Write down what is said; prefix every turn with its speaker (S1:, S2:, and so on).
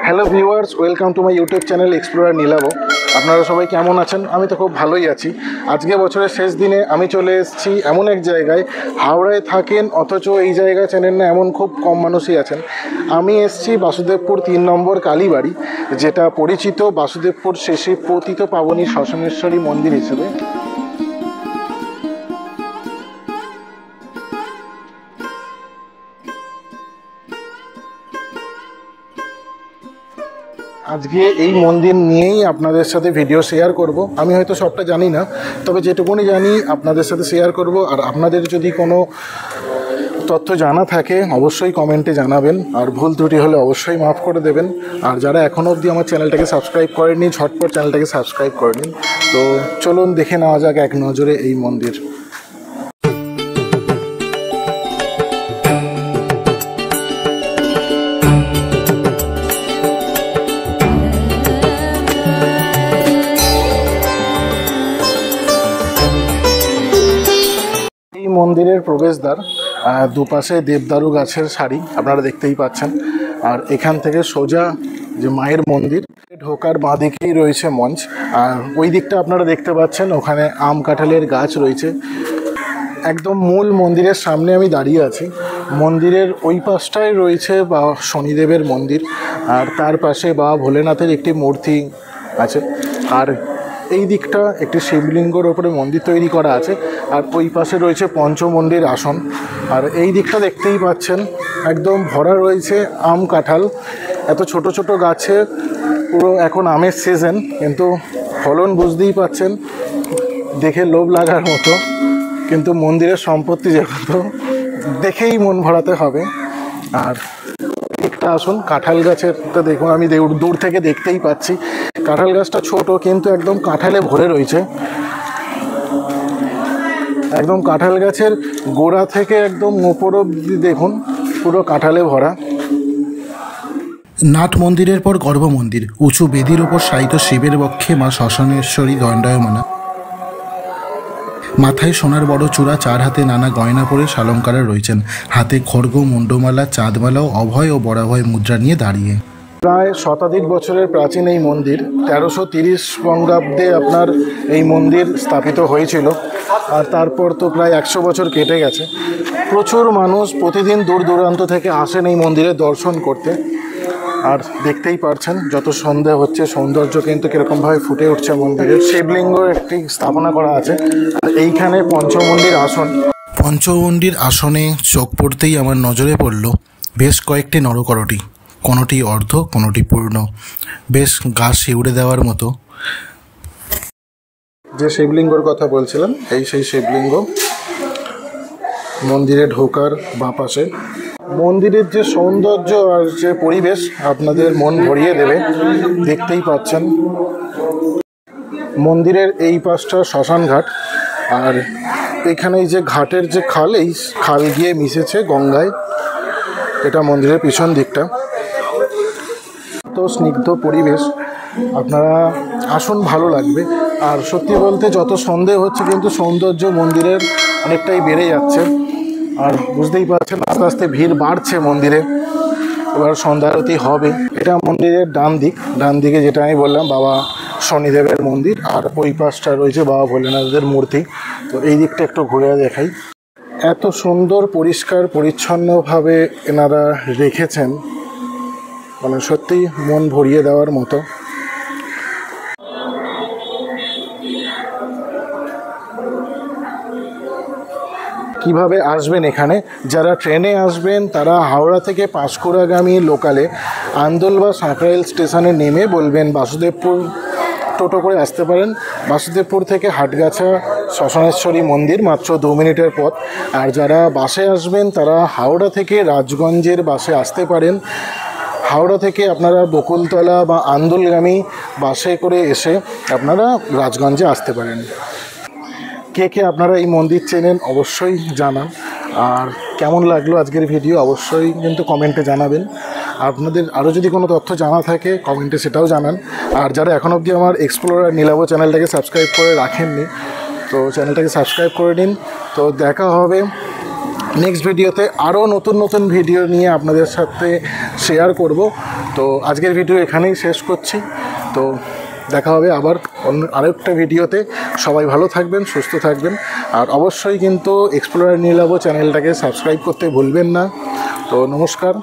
S1: Hello viewers, welcome to my YouTube channel explorer Nilabo. আপনারা সবাই কেমন আছেন? আমি তো খুব ভালোই আছি। আজকে বছরের শেষ দিনে আমি চলে এসেছি এমন এক জায়গায়, হাওড়ায় থাকেন অথচ এই জায়গা চেনেন না এমন খুব কম মানুষই আছেন। আমি এসেছি বাসুদেবপুর 3 নম্বর কালীবাড়ি, যেটা পরিচিত বাসুদেবপুর শেষে পতিত পাবনী শ্মশানেশ্বরী মন্দির হিসেবে। আজকে এই মন্দির নিয়েই আপনাদের সাথে ভিডিও শেয়ার করব। আমি হয়তো সবটা জানি না, তবে যেটুকুনি জানি আপনাদের সাথে শেয়ার করব। আর আপনাদের যদি কোনো তথ্য জানা থাকে অবশ্যই কমেন্টে জানাবেন, আর ভুল ত্রুটি হলে অবশ্যই মাফ করে দেবেন। আর যারা এখনও অবধি আমার চ্যানেলটাকে সাবস্ক্রাইব করেননি, ঝটপট চ্যানেলটাকে সাবস্ক্রাইব করে নিন। তো চলুন দেখে নেওয়া যাক এক নজরে এই মন্দির। মন্দিরের প্রবেশদ্বার, দুপাশে দেবদারু গাছের সারি আপনারা দেখতেই পাচ্ছেন। আর এখান থেকে সোজা যে মায়ের মন্দির, ঢোকার বাঁ দিকেই রয়েছে মঞ্চ। আর ওই দিকটা আপনারা দেখতে পাচ্ছেন, ওখানে আম কাঁঠালের গাছ রয়েছে। একদম মূল মন্দিরের সামনে আমি দাঁড়িয়ে আছি। মন্দিরের ওই পাশটায় রয়েছে বা শনিদেবের মন্দির, আর তার পাশে বা ভোলেনাথের একটি মূর্তি আছে। আর এই দিকটা একটি শিবলিঙ্গর ওপরে মন্দির তৈরি করা আছে। আর ওই পাশে রয়েছে পঞ্চমন্দির আসন। আর এই দিকটা দেখতেই পাচ্ছেন একদম ভরা রয়েছে আম কাঁঠাল। এত ছোট ছোট গাছে, পুরো এখন আমের সিজন, কিন্তু ফলন বুঝতেই পাচ্ছেন, দেখে লোভ লাগার মতো। কিন্তু মন্দিরের সম্পত্তি যেহেতু, দেখেই মন ভরাতে হবে। আর একটা আসুন, কাঁঠাল গাছেরটা দেখুন, আমি দূর থেকে দেখতেই পাচ্ছি কাঁঠাল গাছটা ছোট কিন্তু একদম কাঁঠালে ভরে রয়েছে। একদম কাঁঠাল গাছের গোড়া থেকে একদম ওপর অবধি দেখুন, পুরো কাঁঠালে ভরা।
S2: নাট মন্দিরের পর গর্ভ মন্দির, উঁচু বেদির ওপর শায়িত শিবের বক্ষে মা শ্মশানেশ্বরী দণ্ডায়মানা। মাথায় সোনার বড় চূড়া, 4 হাতে নানা গয়না পরে শালঙ্কারা রয়েছেন। হাতে খড়গ, মুন্ডমালা, চাঁদমালা ও অভয় ও বরাভয় মুদ্রা নিয়ে দাঁড়িয়ে।
S1: প্রায় শতাধিক বছরের প্রাচীন এই মন্দির। 1330 বঙ্গাব্দে আপনার এই মন্দির স্থাপিত হয়েছিল। আর তারপর তো প্রায় 100 বছর কেটে গেছে। প্রচুর মানুষ প্রতিদিন দূর দূরান্ত থেকে আসেন এই মন্দিরে দর্শন করতে। আর দেখতেই পারছেন যত সন্ধ্যা হচ্ছে, সৌন্দর্য কিন্তু কীরকমভাবে ফুটে উঠছে মন্দিরের। শিবলিঙ্গ একটি স্থাপনা করা আছে। আর এইখানে পঞ্চমন্দির আসন।
S2: পঞ্চমন্দির আসনে চোখ পড়তেই আমার নজরে পড়ল বেশ কয়েকটি নরকরটি, কোনোটি অর্ধ, কোনোটি পূর্ণ, বেশ গা শিউড়ে দেওয়ার মতো।
S1: যে শিবলিঙ্গর কথা বলছিলাম, এই সেই শিবলিঙ্গ। মন্দিরে ঢোকার বাঁ পাশে মন্দিরের যে সৌন্দর্য আর যে পরিবেশ আপনাদের মন ভরিয়ে দেবে, দেখতেই পাচ্ছেন। মন্দিরের এই পাশটা শ্মশান ঘাট। আর এখানে এই যে ঘাটের যে খাল, এই খাল গিয়ে মিশেছে গঙ্গায়। এটা মন্দিরের পিছন দিকটা। তো স্নিগ্ধ পরিবেশ, আপনারা আসুন, ভালো লাগবে। আর সত্যি বলতে যত সন্ধে হচ্ছে কিন্তু সৌন্দর্য মন্দিরের অনেকটাই বেড়ে যাচ্ছে। আর বুঝতেই পারছেন আস্তে আস্তে ভিড় বাড়ছে মন্দিরে। এবার সন্ধ্যা আরতি হবে। এটা মন্দিরের ডান দিক। ডান দিকে যেটা আমি বললাম বাবা শনিদেবের মন্দির, আর ওই পাশটা রয়েছে বাবা ভোলেনাথের মূর্তি। তো এই দিকটা একটু ঘুরে দেখাই। এত সুন্দর পরিষ্কার পরিচ্ছন্নভাবে এনারা রেখেছেন, মানে সত্যিই মন ভরিয়ে দেওয়ার মতো। কিভাবে আসবেন এখানে? যারা ট্রেনে আসবেন তারা হাওড়া থেকে পাঁশকুড়াগামী লোকালে আন্দোল বা সাঁকরাইল স্টেশনে নেমে বলবেন বাসুদেবপুর, টোটো করে আসতে পারেন। বাসুদেবপুর থেকে হাটগাছা শ্মশানেশ্বরী মন্দির মাত্র 2 মিনিটের পথ। আর যারা বাসে আসবেন তারা হাওড়া থেকে রাজগঞ্জের বাসে আসতে পারেন। হাওড়া থেকে আপনারা বকুলতলা বা আন্দোলগামী বাসে করে এসে আপনারা রাজগঞ্জে আসতে পারেন। কে কে আপনারা এই মন্দির চেনেন অবশ্যই জানান। আর কেমন লাগলো আজকের ভিডিও অবশ্যই কিন্তু কমেন্টে জানাবেন। আপনাদের আরও যদি কোনো তথ্য জানা থাকে কমেন্টে সেটাও জানান। আর যারা এখন অবধি আমার এক্সপ্লোরার নীলাবো চ্যানেলটাকে সাবস্ক্রাইব করে রাখেননি, তো চ্যানেলটাকে সাবস্ক্রাইব করে নিন। তো দেখা হবে নেক্সট ভিডিওতে আরও নতুন নতুন ভিডিও নিয়ে আপনাদের সাথে শেয়ার করব। তো আজকের ভিডিও এখানেই শেষ করছি। তো দেখা হবে আবার অন্য আরেকটা ভিডিওতে। সবাই ভালো থাকবেন, সুস্থ থাকবেন, আর অবশ্যই কিন্তু এক্সপ্লোরার নীলাভ চ্যানেলটাকে সাবস্ক্রাইব করতে ভুলবেন না। তো নমস্কার।